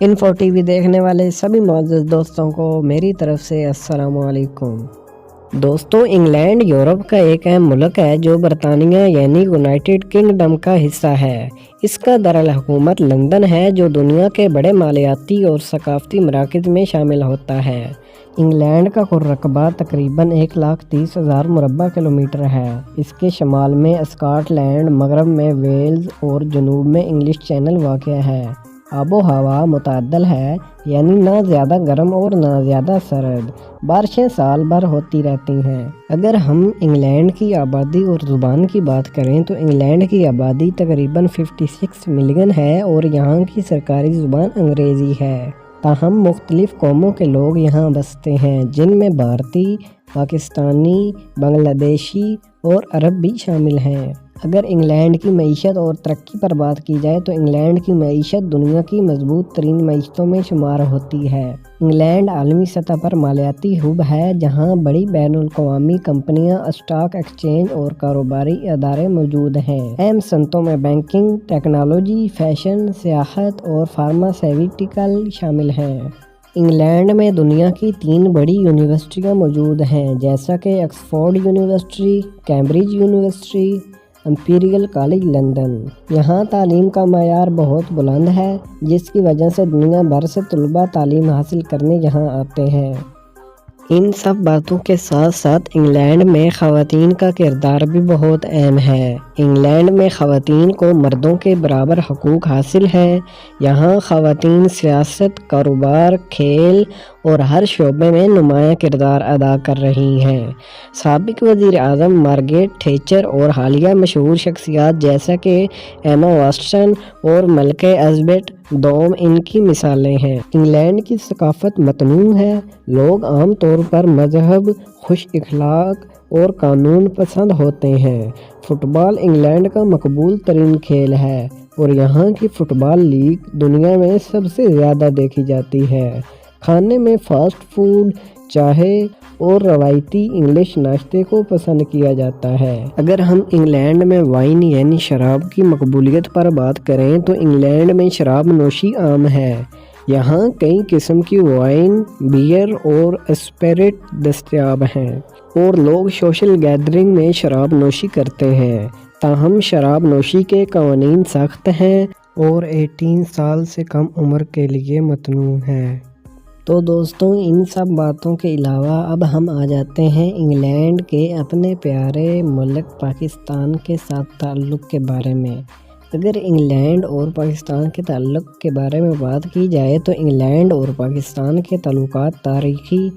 Info T V دیکھنے والے سبھی معزز دوستوں کو میری طرف سے السلام علیکم۔ دوستوں، انگلینڈ یورپ کا ایک اہم ملک ہے جو برطانیہ یعنی یونائٹڈ کنگڈم کا حصہ ہے۔ اس کا دارالحکومت لندن ہے جو دنیا کے بڑے مالیاتی اور ثقافتی مراکز میں شامل ہوتا ہے۔ انگلینڈ کا کل رقبہ تقریباً 1,30,000 مربع کلومیٹر ہے۔ اس کے شمال میں اسکاٹ لینڈ، مغرب میں ویلز اور جنوب میں انگلش چینل واقع ہے۔ آب و ہوا متعدل ہے، یعنی نہ زیادہ گرم اور نہ زیادہ سرد۔ بارشیں سال بھر ہوتی رہتی ہیں۔ اگر ہم انگلینڈ کی آبادی اور زبان کی بات کریں تو انگلینڈ کی آبادی تقریباً 56 ملین ہے اور یہاں کی سرکاری زبان انگریزی ہے۔ تاہم مختلف قوموں کے لوگ یہاں بستے ہیں، جن میں بھارتی، پاکستانی، بنگلہ دیشی اور عرب بھی شامل ہیں۔ اگر انگلینڈ کی معیشت اور ترقی پر بات کی جائے تو انگلینڈ کی معیشت دنیا کی مضبوط ترین معیشتوں میں شمار ہوتی ہے۔ انگلینڈ عالمی سطح پر مالیاتی ہب ہے، جہاں بڑی بین الاقوامی کمپنیاں، اسٹاک ایکسچینج اور کاروباری ادارے موجود ہیں۔ اہم صنعتوں میں بینکنگ، ٹیکنالوجی، فیشن، سیاحت اور فارماسیوٹیکل شامل ہیں۔ انگلینڈ میں دنیا کی 3 بڑی یونیورسٹیاں موجود ہیں، جیسا کہ Oxford university, Cambridge university, Imperial college London. یہاں تعلیم کا معیار بہت بلند ہے، جس کی وجہ سے دنیا بھر سے طلباء تعلیم حاصل کرنے یہاں آتے ہیں۔ ان سب باتوں کے ساتھ ساتھ انگلینڈ میں خواتین کا کردار بھی بہت اہم ہے۔ انگلینڈ میں خواتین کو مردوں کے برابر حقوق حاصل ہیں۔ یہاں خواتین سیاست، کاروبار، کھیل اور ہر شعبے میں نمایاں کردار ادا کر رہی ہیں۔ سابق وزیر اعظم مارگریٹ تھیچر اور حالیہ مشہور شخصیات جیسا کہ ایما واٹسن اور ملکہ ایلزبتھ دوم ان کی مثالیں ہیں۔ انگلینڈ کی ثقافت متنوع ہے۔ لوگ عام طور پر مذہب، خوش اخلاق اور قانون پسند ہوتے ہیں۔ فٹ بال انگلینڈ کا مقبول ترین کھیل ہے اور یہاں کی فٹ بال لیگ دنیا میں سب سے زیادہ دیکھی جاتی ہے۔ کھانے میں فاسٹ فوڈ، چائے اور روایتی انگلش ناشتے کو پسند کیا جاتا ہے۔ اگر ہم انگلینڈ میں وائن یعنی شراب کی مقبولیت پر بات کریں تو انگلینڈ میں شراب نوشی عام ہے۔ یہاں کئی قسم کی وائن، بیئر اور اسپرٹ دستیاب ہیں اور لوگ سوشل گیدرنگ میں شراب نوشی کرتے ہیں۔ تاہم شراب نوشی کے قوانین سخت ہیں اور 18 سال سے کم عمر کے لیے ممنوع ہیں۔ تو دوستوں، ان سب باتوں کے علاوہ اب ہم آ جاتے ہیں انگلینڈ کے اپنے پیارے ملک پاکستان کے ساتھ تعلق کے بارے میں۔ اگر انگلینڈ اور پاکستان کے تعلق کے بارے میں بات کی جائے تو انگلینڈ اور پاکستان کے تعلقات تاریخی،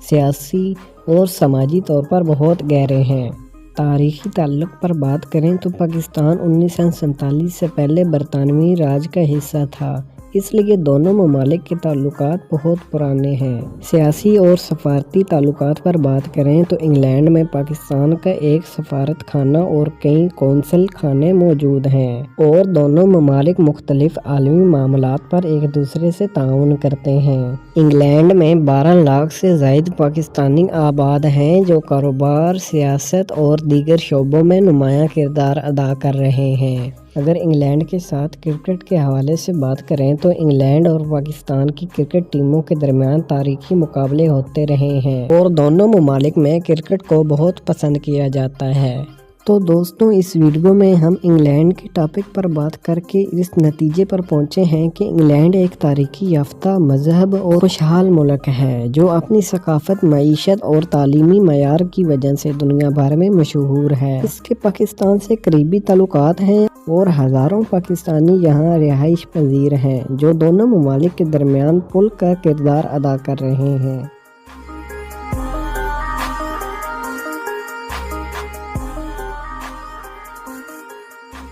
سیاسی اور سماجی طور پر بہت گہرے ہیں۔ تاریخی تعلق پر بات کریں تو پاکستان 1947 سے پہلے برطانوی راج کا حصہ تھا، اس لیے دونوں ممالک کے تعلقات بہت پرانے ہیں۔ سیاسی اور سفارتی تعلقات پر بات کریں تو انگلینڈ میں پاکستان کا ایک سفارت خانہ اور کئی قونصل خانے موجود ہیں اور دونوں ممالک مختلف عالمی معاملات پر ایک دوسرے سے تعاون کرتے ہیں۔ انگلینڈ میں 12 لاکھ سے زائد پاکستانی آباد ہیں جو کاروبار، سیاست اور دیگر شعبوں میں نمایاں کردار ادا کر رہے ہیں۔ اگر انگلینڈ کے ساتھ کرکٹ کے حوالے سے بات کریں تو انگلینڈ اور پاکستان کی کرکٹ ٹیموں کے درمیان تاریخی مقابلے ہوتے رہے ہیں اور دونوں ممالک میں کرکٹ کو بہت پسند کیا جاتا ہے۔ تو دوستوں، اس ویڈیو میں ہم انگلینڈ کے ٹاپک پر بات کر کے اس نتیجے پر پہنچے ہیں کہ انگلینڈ ایک ترقی یافتہ، مذہب اور خوشحال ملک ہے جو اپنی ثقافت، معیشت اور تعلیمی معیار کی وجہ سے دنیا بھر میں مشہور ہے۔ اس کے پاکستان سے قریبی تعلقات ہیں اور ہزاروں پاکستانی یہاں رہائش پذیر ہیں جو دونوں ممالک کے درمیان پل کا کردار ادا کر رہے ہیں۔